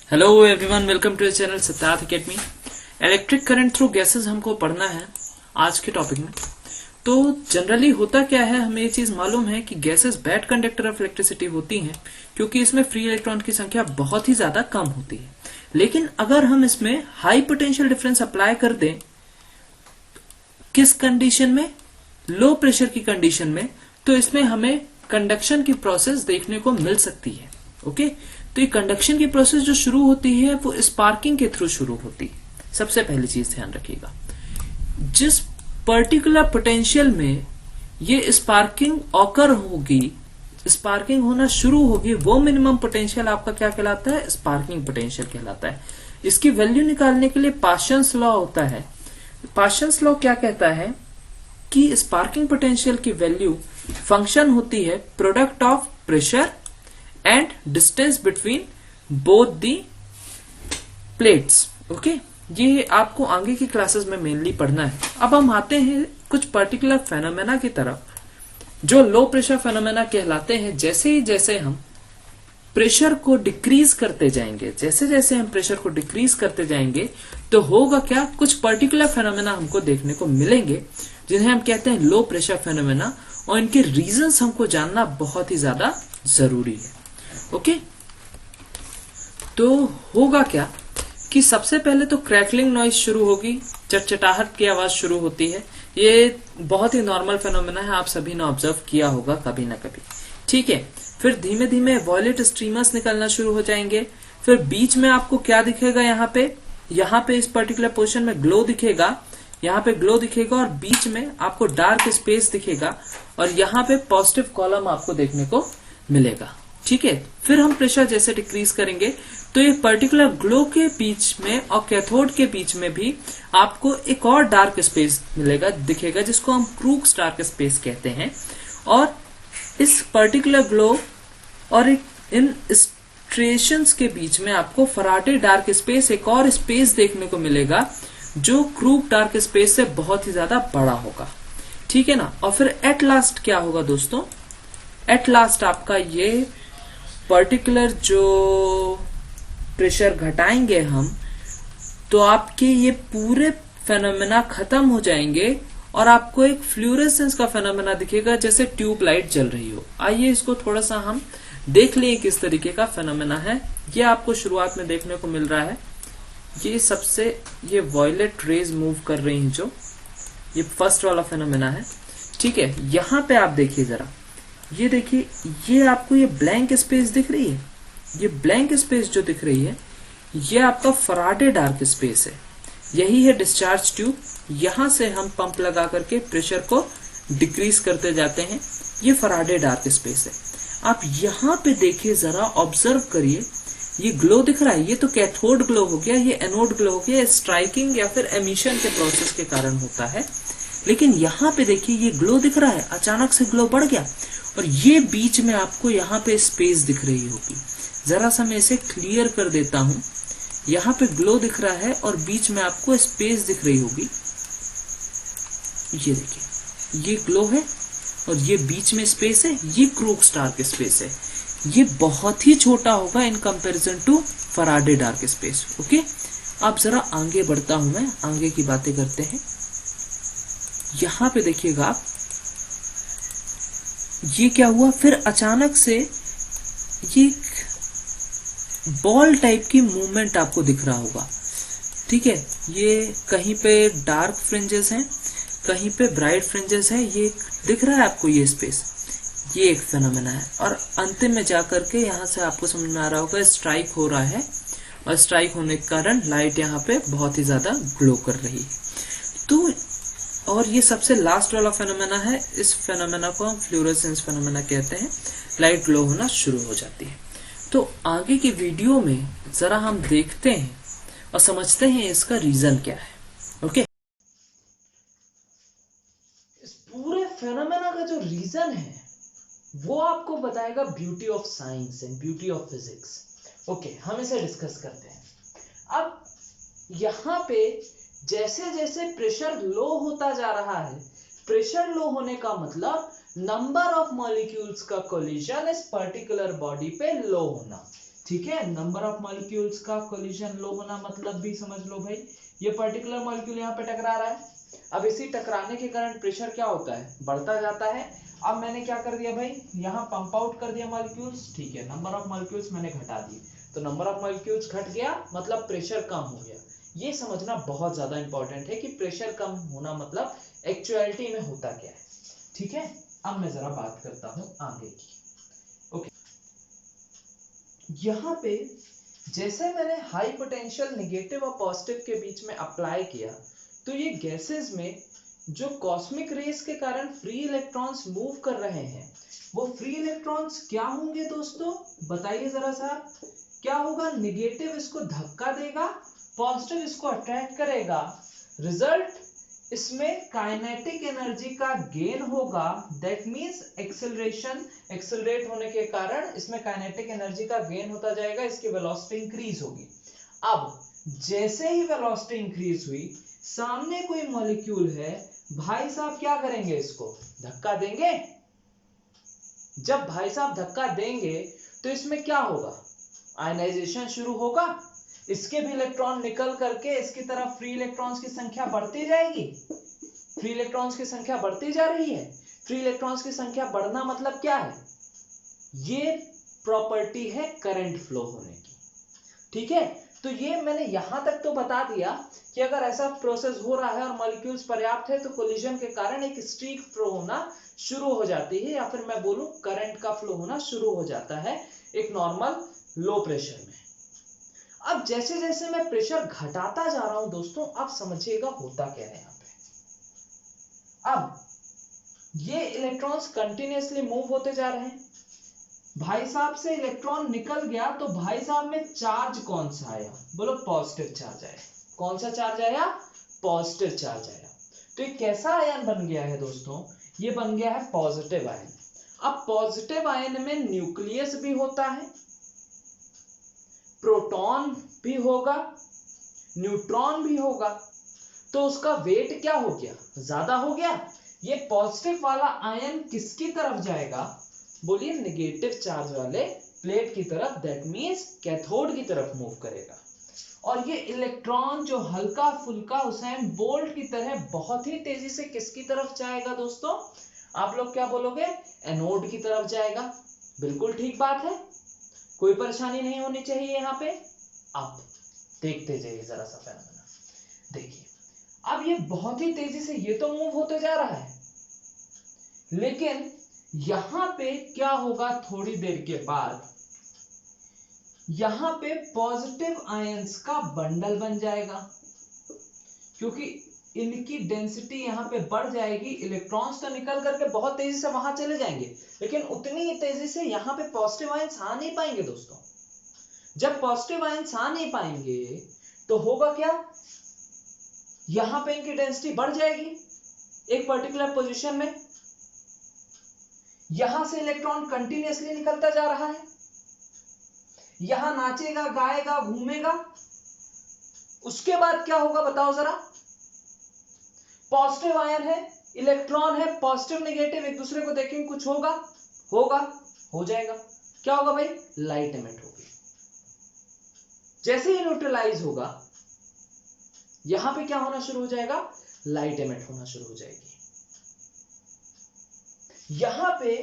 Hello everyone, welcome to channel Siddharth academy. Electric current through gases हमको पढ़ना है आज के टॉपिक में। तो जनरली होता क्या है, हमें ये चीज मालूम है कि gases bad conductor of electricity होती हैं क्योंकि इसमें फ्री इलेक्ट्रॉन की संख्या बहुत ही ज्यादा कम होती है। लेकिन अगर हम इसमें हाई पोटेंशियल डिफरेंस अप्लाई कर दें, किस कंडीशन में? लो प्रेशर की कंडीशन में, तो इसमें हमें कंडक्शन की प्रोसेस देखने को मिल सकती है। ओके, तो ये कंडक्शन की प्रोसेस जो शुरू होती है वो स्पार्किंग के थ्रू शुरू होती है। सबसे पहली चीज ध्यान रखिएगा, जिस पर्टिकुलर पोटेंशियल में ये स्पार्किंग ऑकर होगी, स्पार्किंग होना शुरू होगी, वो मिनिमम पोटेंशियल आपका क्या कहलाता है? स्पार्किंग पोटेंशियल कहलाता है। इसकी वैल्यू निकालने के लिए पास्कल्स लॉ होता है। पास्कल्स लॉ क्या कहता है कि स्पार्किंग पोटेंशियल की वैल्यू फंक्शन होती है product of pressure and distance between both the plates. Okay, ये आपको आगे की क्लासेस में मेनली पढ़ना है। अब हम आते हैं कुछ पर्टिकुलर फेनोमेना की तरफ जो लो प्रेशर फेनोमेना कहलाते हैं। जैसे हम प्रेशर को डिक्रीज करते जाएंगे, जैसे हम प्रेशर को डिक्रीज करते जाएंगे तो होगा क्या, कुछ पर्टिकुलर फेनोमेना हमको देखने को मिलेंगे जिन्हें हम कहते हैं लो प्रेशर फेनोमेना, और इनके रीजंस हमको जानना बहुत ही ज्यादा जरूरी है। ओके, तो होगा क्या कि सबसे पहले तो क्रैकलिंग नॉइज शुरू होगी, चटचटाहट की आवाज शुरू होती है। ये बहुत ही नॉर्मल फेनोमेना है, आप सभी ने ऑब्जर्व किया होगा कभी ना कभी। ठीक है, फिर धीमे धीमे वॉयलेट स्ट्रीमर्स निकलना शुरू हो जाएंगे। फिर बीच में आपको क्या दिखेगा? यहाँ पे इस पर्टिकुलर पोजीशन में ग्लो दिखेगा, यहाँ पे ग्लो दिखेगा और बीच में आपको डार्क स्पेस दिखेगा और यहाँ पे पॉजिटिव कॉलम आपको देखने को मिलेगा। ठीक है, फिर हम प्रेशर जैसे डिक्रीज करेंगे तो ये पर्टिकुलर ग्लो के बीच में और कैथोड के बीच में भी आपको एक और डार्क स्पेस मिलेगा, दिखेगा, जिसको हम क्रूक्स डार्क स्पेस कहते हैं। और इस पर्टिकुलर ग्लो और इन स्ट्रेशंस के बीच में आपको फराडे डार्क स्पेस, एक और स्पेस देखने को मिलेगा जो क्रूक डार्क स्पेस से बहुत ही ज्यादा बड़ा होगा। ठीक है ना। और फिर एट लास्ट क्या होगा दोस्तों? एट लास्ट आपका ये पर्टिकुलर जो प्रेशर घटाएंगे हम, तो आपके ये पूरे फेनोमेना खत्म हो जाएंगे और आपको एक फ्लूरेसेंस का फेनोमेना दिखेगा, जैसे ट्यूब लाइट जल रही हो। आइए इसको थोड़ा सा हम देख लें किस तरीके का फेनोमेना है। ये आपको शुरुआत में देखने को मिल रहा है, ये वॉयलेट रेज मूव कर रही हैं, जो ये फर्स्ट वाला फेनोमेना है। ठीक है, यहाँ पे आप देखिए जरा, ये देखिए, ये आपको ये ब्लैंक स्पेस दिख रही है। ये ब्लैंक स्पेस जो दिख रही है ये आपका फराडे डार्क स्पेस है, यही है डिस्चार्ज ट्यूब। यहां से हम पंप लगा करके प्रेशर को डिक्रीज करते जाते हैं, ये फराडे डार्क स्पेस है। आप यहाँ पे देखिए जरा, ऑब्जर्व करिए, ये ग्लो दिख रहा है, ये तो कैथोड ग्लो हो गया, ये एनोड ग्लो हो गया, स्ट्राइकिंग या फिर एमिशन के प्रोसेस के कारण होता है। लेकिन यहाँ पे देखिए, ये ग्लो दिख रहा है, अचानक से ग्लो बढ़ गया और ये बीच में आपको यहाँ पे स्पेस दिख रही होगी। जरा सा मैं इसे क्लियर कर देता हूं। यहाँ पे ग्लो दिख रहा है और बीच में आपको स्पेस दिख रही होगी। ये देखिए, ये ग्लो है और ये बीच में स्पेस है, ये क्रूक्स डार्क स्पेस है। ये बहुत ही छोटा होगा in comparison to Faraday dark space. Okay, अब जरा आगे बढ़ता हूं मैं, आगे की बातें करते हैं। यहाँ पे देखिएगा आप, ये क्या हुआ, फिर अचानक से ये बॉल टाइप की मूवमेंट आपको दिख रहा होगा। ठीक है, ये कहीं पे डार्क फ्रिंजेस हैं, कहीं पे ब्राइट फ्रिंजेस हैं, ये दिख रहा है आपको ये स्पेस, ये एक फेनोमेना है। और अंतिम में जाकर के यहाँ से आपको समझ में आ रहा होगा स्ट्राइक हो रहा है और स्ट्राइक होने के कारण लाइट यहाँ पे बहुत ही ज्यादा ग्लो कर रही है। तो और ये सबसे लास्ट वाला फेनोमेना है, इस फेनोमेना को हम फ्लूरेसेंस फेनोमेना कहते हैं। लाइट ग्लो होना शुरू हो जाती है। तो आगे की वीडियो में जरा हम देखते हैं और समझते हैं इसका रीजन क्या है। ओके, इस पूरे फेनोमेना का जो रीजन है वो आपको बताएगा beauty of science and beauty of physics. Okay, हम इसे डिस्कस करते हैं। अब यहाँ पे जैसे जैसे प्रेशर लो होता जा रहा है, प्रेशर लो होने का मतलब नंबर ऑफ मॉलिक्यूल्स का कोलिजन इस पर्टिकुलर बॉडी पे लो होना। ठीक है, नंबर ऑफ मॉलिक्यूल्स का कोलिजन लो होना मतलब भी समझ लो भाई, ये पर्टिकुलर मॉलिक्यूल यहाँ पे टकरा रहा है। अब इसी टकराने के कारण प्रेशर क्या होता है, बढ़ता जाता है। अब मैंने क्या कर दिया भाई, यहाँ पंप आउट कर दिया मॉलिक्यूल्स, ठीक है, नंबर ऑफ मॉलिक्यूल्स मैंने घटा दिए, तो नंबर ऑफ मॉलिक्यूल्स घट गया मतलब प्रेशर कम हो गया। ये समझना बहुत ज्यादा इंपॉर्टेंट है कि प्रेशर कम होना मतलब एक्चुअलिटी में होता क्या है। ठीक है, अब मैं जरा बात करता हूं आगे की। ओके, यहां पे जैसे मैंने हाई पोटेंशियल नेगेटिव और पॉजिटिव के बीच में अप्लाई किया, तो ये गैसेस में जो कॉस्मिक रेस के कारण फ्री इलेक्ट्रॉन्स मूव कर रहे हैं, वो फ्री इलेक्ट्रॉन्स क्या होंगे दोस्तों, बताइए जरा सा, क्या होगा, नेगेटिव इसको धक्का देगा, पॉजिटिव इसको अट्रैक्ट करेगा, रिजल्ट इसमें काइनेटिक एनर्जी का गेन होगा, दैट मींस एक्सेलरेशन, एक्सेलरेट होने के कारण इसमें काइनेटिक एनर्जी का गेन होता जाएगा, इसकी वेलोसिटी इंक्रीज होगी। अब जैसे ही वेलोसिटी इंक्रीज हुई, सामने कोई मॉलिक्यूल है, भाई साहब क्या करेंगे, इसको धक्का देंगे। जब भाई साहब धक्का देंगे तो इसमें क्या होगा, आयनाइजेशन शुरू होगा, इसके भी इलेक्ट्रॉन निकल करके इसकी तरफ फ्री इलेक्ट्रॉन्स की संख्या बढ़ती जाएगी, फ्री इलेक्ट्रॉन्स की संख्या बढ़ती जा रही है। फ्री इलेक्ट्रॉन्स की संख्या बढ़ना मतलब क्या है, ये प्रॉपर्टी है करंट फ्लो होने की। ठीक है, तो ये मैंने यहां तक तो बता दिया कि अगर ऐसा प्रोसेस हो रहा है और मॉलिक्यूल्स पर्याप्त है तो कोलिजन के कारण एक स्ट्रीक फ्लो होना शुरू हो जाती है, या फिर मैं बोलूं करंट का फ्लो होना शुरू हो जाता है एक नॉर्मल लो प्रेशर में। अब जैसे जैसे मैं प्रेशर घटाता जा रहा हूं दोस्तों, आप समझिएगा होता क्या है यहां पे। अब ये इलेक्ट्रॉन्स कंटिन्यूअसली मूव होते जा रहे हैं, भाई साहब से इलेक्ट्रॉन निकल गया तो भाई साहब में चार्ज कौन सा आया, बोलो पॉजिटिव चार्ज आया। कौन सा चार्ज आया, पॉजिटिव चार्ज आया। तो ये कैसा आयन बन गया है दोस्तों, ये बन गया है पॉजिटिव आयन। अब पॉजिटिव आयन में न्यूक्लियस भी होता है, प्रोटॉन भी होगा, न्यूट्रॉन भी होगा, तो उसका वेट क्या हो गया, ज्यादा हो गया। ये पॉजिटिव वाला आयन किसकी तरफ जाएगा, बोलिए नेगेटिव चार्ज वाले प्लेट की तरफ, दैट मींस कैथोड की तरफ मूव करेगा। और ये इलेक्ट्रॉन जो हल्का फुल्का हुसैन बोल्ट की तरह बहुत ही तेजी से किसकी तरफ जाएगा दोस्तों, आप लोग क्या बोलोगे, एनोड की तरफ जाएगा। बिल्कुल ठीक बात है, कोई परेशानी नहीं होनी चाहिए यहां पे। अब देखते जाइए जरा सा फेनोमेना, देखिए अब ये बहुत ही तेजी से ये तो मूव होते जा रहा है, लेकिन यहां पे क्या होगा, थोड़ी देर के बाद यहां पे पॉजिटिव आयंस का बंडल बन जाएगा, क्योंकि इनकी डेंसिटी यहां पे बढ़ जाएगी, इलेक्ट्रॉन्स तो निकल करके बहुत तेजी से वहां चले जाएंगे, लेकिन उतनी ही तेजी से यहां पे पॉजिटिव आयंस आ नहीं पाएंगे दोस्तों। जब पॉजिटिव आयंस आ नहीं पाएंगे तो होगा क्या, यहां पे इनकी डेंसिटी बढ़ जाएगी एक पर्टिकुलर पोजीशन में, यहां से इलेक्ट्रॉन कंटिन्यूअसली निकलता जा रहा है, यहां नाचेगा गाएगा घूमेगा, उसके बाद क्या होगा बताओ जरा, पॉजिटिव आयन है, इलेक्ट्रॉन है, पॉजिटिव नेगेटिव एक दूसरे को देखेंगे, कुछ होगा, होगा, हो जाएगा, क्या होगा भाई, लाइट एमिट होगी। जैसे ही न्यूट्रलाइज होगा, यहां पे क्या होना शुरू हो जाएगा, लाइट एमिट होना शुरू हो जाएगी। यहां पे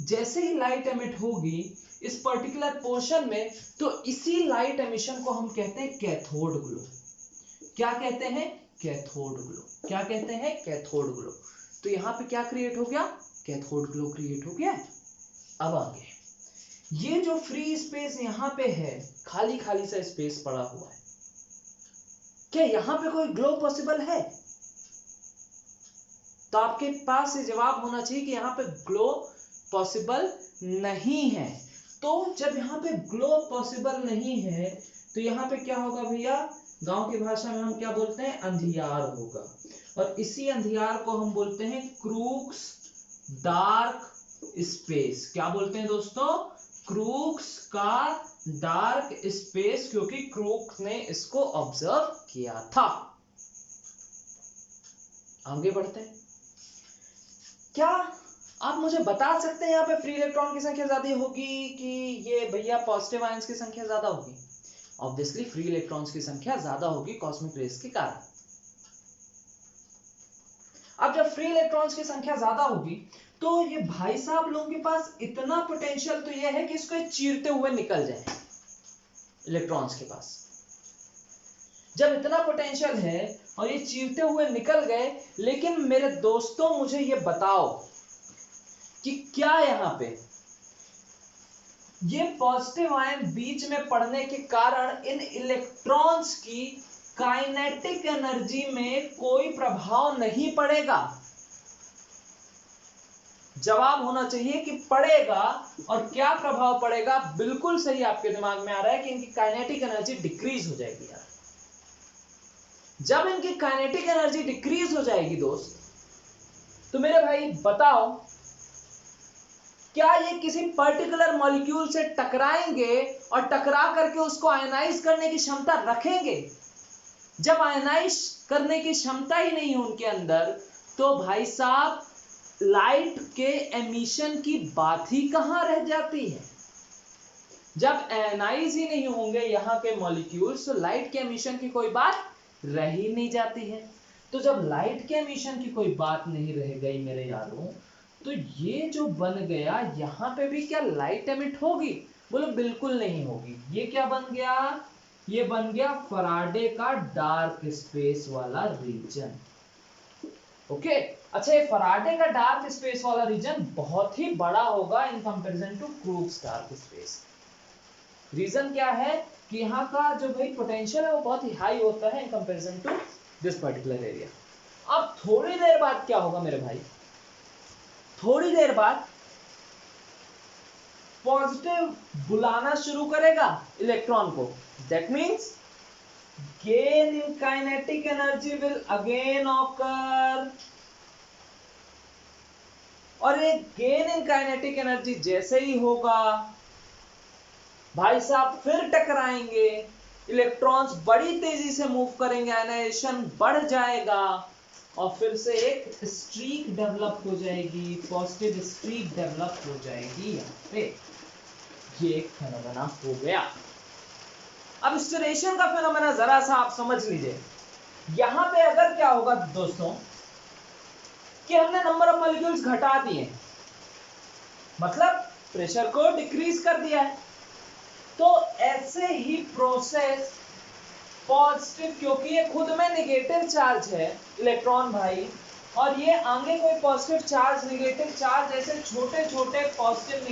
जैसे ही लाइट एमिट होगी इस पर्टिकुलर पोर्शन में, तो इसी लाइट एमिशन को हम कहते हैं कैथोड ग्लो। क्या कहते हैं, कैथोड ग्लो। क्या कहते हैं, कैथोड ग्लो। तो यहां पे क्या क्रिएट हो गया, कैथोड ग्लो क्रिएट हो गया। अब आगे ये जो फ्री स्पेस यहां पे है, खाली खाली सा स्पेस पड़ा हुआ है, क्या यहां पे कोई ग्लो पॉसिबल है, तो आपके पास ये जवाब होना चाहिए कि यहां पे ग्लो पॉसिबल नहीं है। तो जब यहां पे ग्लो पॉसिबल नहीं है तो यहां पे क्या होगा भैया, गांव की भाषा में हम क्या बोलते हैं, अंधियार होगा, और इसी अंधियार को हम बोलते हैं क्रूक्स डार्क स्पेस। क्या बोलते हैं दोस्तों, क्रूक्स का डार्क स्पेस, क्योंकि क्रूक्स ने इसको ऑब्जर्व किया था। आगे बढ़ते हैं, क्या आप मुझे बता सकते हैं यहाँ पे फ्री इलेक्ट्रॉन की संख्या ज्यादा होगी कि ये भैया पॉजिटिव आयंस की संख्या ज्यादा होगी? ऑब्वियसली फ्री इलेक्ट्रॉन्स की संख्या ज्यादा होगी कॉस्मिक रेस के कारण। अब जब फ्री इलेक्ट्रॉन्स की संख्या ज्यादा होगी तो ये भाई साहब लोगों के पास इतना पोटेंशियल तो ये है कि इसको चीरते हुए निकल जाए इलेक्ट्रॉन्स के पास। जब इतना पोटेंशियल है और ये चीरते हुए निकल गए, लेकिन मेरे दोस्तों मुझे ये बताओ कि क्या यहां पे ये पॉजिटिव आयन बीच में पड़ने के कारण इन इलेक्ट्रॉन्स की काइनेटिक एनर्जी में कोई प्रभाव नहीं पड़ेगा? जवाब होना चाहिए कि पड़ेगा। और क्या प्रभाव पड़ेगा? बिल्कुल सही आपके दिमाग में आ रहा है कि इनकी काइनेटिक एनर्जी डिक्रीज हो जाएगी यार। जब इनकी काइनेटिक एनर्जी डिक्रीज हो जाएगी दोस्त, तो मेरे भाई बताओ, क्या ये किसी पर्टिकुलर मॉलिक्यूल से टकराएंगे और टकरा करके उसको आयनाइज करने की क्षमता रखेंगे? जब आयनाइज करने की क्षमता ही नहीं है उनके अंदर, तो भाई साहब लाइट के एमिशन की बात ही कहां रह जाती है? जब आयनाइज ही नहीं होंगे यहां के मॉलिक्यूल्स, तो लाइट के एमिशन की कोई बात रह ही नहीं जाती है। तो जब लाइट के एमिशन की कोई बात नहीं रह गई मेरे यारों, तो ये जो बन गया, यहां पे भी क्या लाइट एमिट होगी? बोलो बिल्कुल नहीं होगी। ये क्या बन गया? ये बन गया फराडे का डार्क स्पेस वाला रीजन। ओके, अच्छा, ये फराडे का डार्क स्पेस वाला रीजन बहुत ही बड़ा होगा in comparison to Crookes dark space. Reason क्या है कि यहाँ का जो भाई पोटेंशियल है वो बहुत ही हाई होता है in comparison to this particular area. अब थोड़ी देर बाद क्या होगा मेरे भाई? थोड़ी देर बाद पॉजिटिव बुलाना शुरू करेगा इलेक्ट्रॉन को। That means gain in kinetic energy will again occur। और ये gain in kinetic energy जैसे ही होगा भाई साहब फिर टकराएंगे, इलेक्ट्रॉन्स बड़ी तेजी से मूव करेंगे, आयनाइजेशन बढ़ जाएगा और फिर से एक स्ट्रीक डेवलप हो जाएगी, पॉजिटिव स्ट्रीक डेवलप हो जाएगी। यहाँ पे ये एक फेनोमेना हो गया। अब स्टेरेशन का फेनोमेना जरा सा आप समझ लीजिए। यहां पे अगर क्या होगा दोस्तों कि हमने नंबर ऑफ मॉलिक्यूल्स घटा दिए, मतलब प्रेशर को डिक्रीज कर दिया है, तो ऐसे ही प्रोसेस पॉजिटिव, क्योंकि ये खुद में नेगेटिव चार्ज है इलेक्ट्रॉन भाई, और ये आगे कोई पॉजिटिव चार्ज नेगेटिव चार्ज, ऐसे छोटे छोटे पॉजिटिव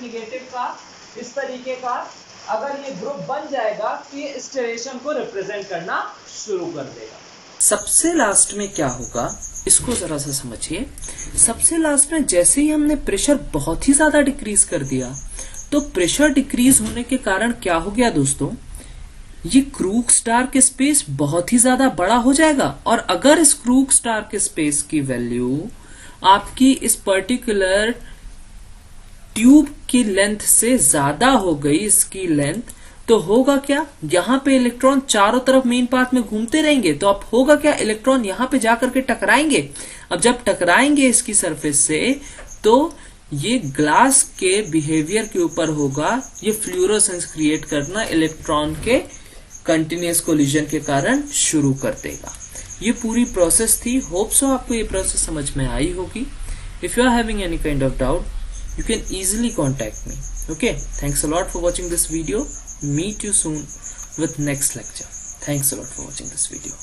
नेगेटिव का इस तरीके का अगर ये ग्रुप बन जाएगा तो ये स्टेरेशन को रिप्रेजेंट करना शुरू कर देगा। सबसे लास्ट में क्या होगा इसको जरा सा समझिए। सबसे लास्ट में जैसे ही हमने प्रेशर बहुत ही ज्यादा डिक्रीज कर दिया, तो प्रेशर डिक्रीज होने के कारण क्या हो गया दोस्तों, ये क्रूक्स डार्क स्पेस बहुत ही ज्यादा बड़ा हो जाएगा। और अगर इस क्रूक्स डार्क स्पेस की वैल्यू आपकी इस पर्टिकुलर ट्यूब की लेंथ से ज्यादा हो गई, इसकी लेंथ, तो होगा क्या, यहाँ पे इलेक्ट्रॉन चारों तरफ मेन पाथ में घूमते रहेंगे, तो अब होगा क्या, इलेक्ट्रॉन यहाँ पे जाकर के टकराएंगे। अब जब टकराएंगे इसकी सरफेस से, तो ये ग्लास के बिहेवियर के ऊपर होगा, ये फ्लूरोसेंस क्रिएट करना इलेक्ट्रॉन के कंटिन्यूअस कोलिजन के कारण शुरू कर देगा। ये पूरी प्रोसेस थी। होप सो आपको ये प्रोसेस समझ में आई होगी। If you are having any kind of doubt, you can easily contact me. Okay, thanks a lot for watching this video. Meet you soon with next lecture. Thanks a lot for watching this video.